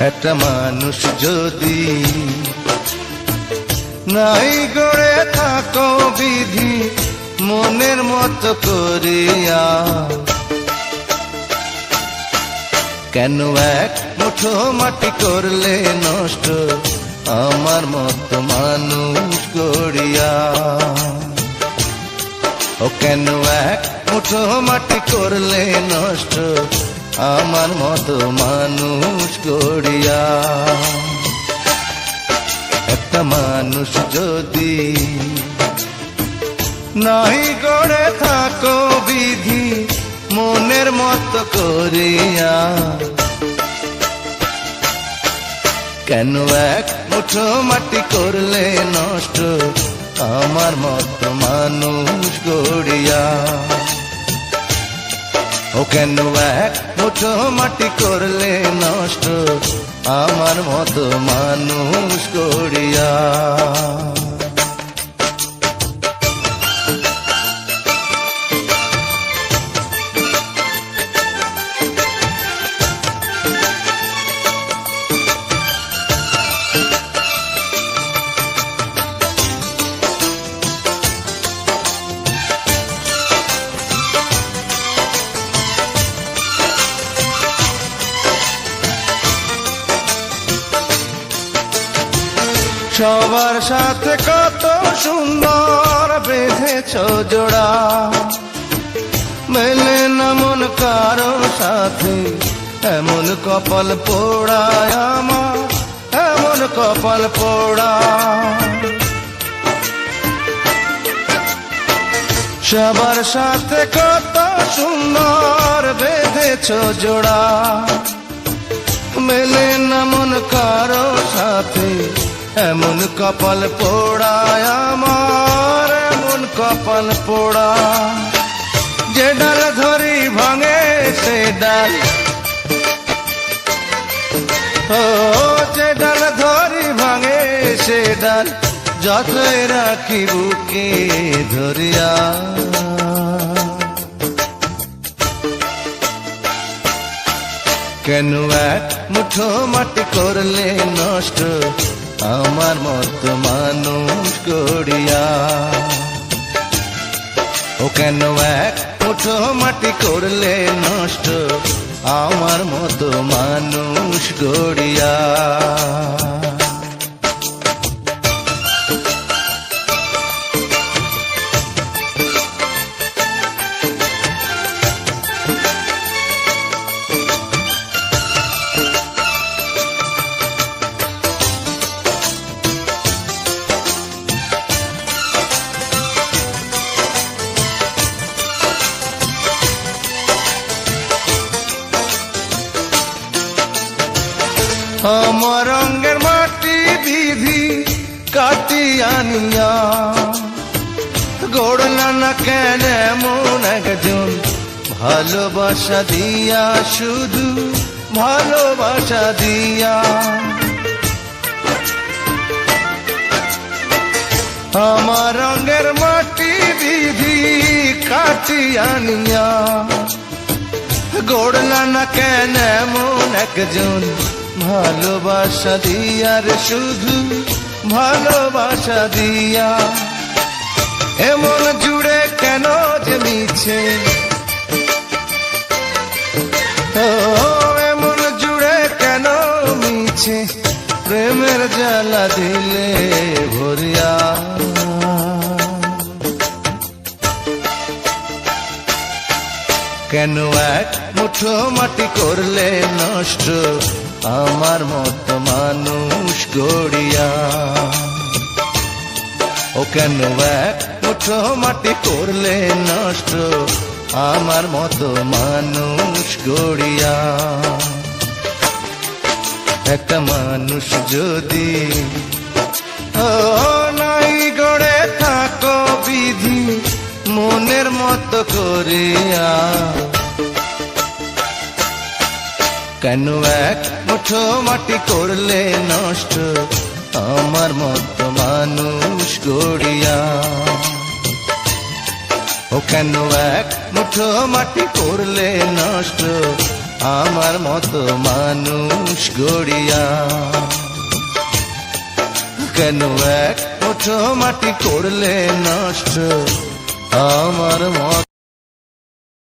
একটা মানুষ যদি নাই গড়ে থাকো বিধি মনের মতো করিয়া, কেন এক মুঠো মাটি করলে নষ্ট আমার মতো মানুষ গড়িয়া। ও কেন এক মুঠো মাটি করলে নষ্ট আমার মতো মানুষ গড়িয়া। একটা মানুষ যদি নাই গড়ে থাকো বিধি মনের মতো করিয়া, কেন এক মুঠো মাটি করলে নষ্ট আমার মতো মানুষ গড়িয়া। ও কেন এক মুঠো মাটি করলে নষ্ট আমার মতো মানুষ গড়িয়া। সবার সাথে কত সুন্দর বেঁধেছ জোড়া, মেলে না মন কারো সাথে এমন কপাল পোড়া আমার, এমন কপাল পোড়া। সবার সাথে কত সুন্দর বেঁধেছ জোড়া, মেলে না মন কারো সাথে এমন কপাল পোড়া আমার, এমন কপাল পোড়া। যে ডাল ধরি ভাঙে সে ডাল, ও যে ডাল ধরি ভাঙে সে ডাল যতই রাখি বুকে ধরিয়া। কেন এক মুঠো মাটি করলে নষ্ট আমার মতো মানুষ গড়িয়া। ও কেন এক মুঠো মাটি করলে নষ্ট আমার মতো মানুষ গড়িয়া। আমার রঙের মাটি বিধি কাটি আনিয়া, গড়লা না কেন এমন একজন ভালোবাসা দিয়া, শুধু ভালোবাসা দিয়া। আমার রঙের মাটি বিধি কাটি আনিয়া, গড়লা না কেন এমন একজন ভালোবাসা দিয়া রে, শুধু ভালোবাসা দিয়া। এমন জুড়ে কেন যে মিছে, ও এমন জুড়ে কেন মিছে প্রেমের জ্বালা দিলে ভরিয়া। কেন এক মুঠো মাটি করলে নষ্ট আমার মতো মানুষ গড়িয়া। ও কেন এক মুঠো মাটি করলে নষ্ট আমার মতো মানুষ গড়িয়া। একটা মানুষ যদি ও নাই গড়ে থাকো বিধি মনের মতো করিয়া, কেন এক মুঠো মাটি করলে নষ্ট আমার মতো মানুষ গড়িয়া। ও কেন এক মুঠো মাটি করলে নষ্ট আমার মতো মানুষ গড়িয়া। কেন এক মুঠো মাটি করলে নষ্ট আমার মতো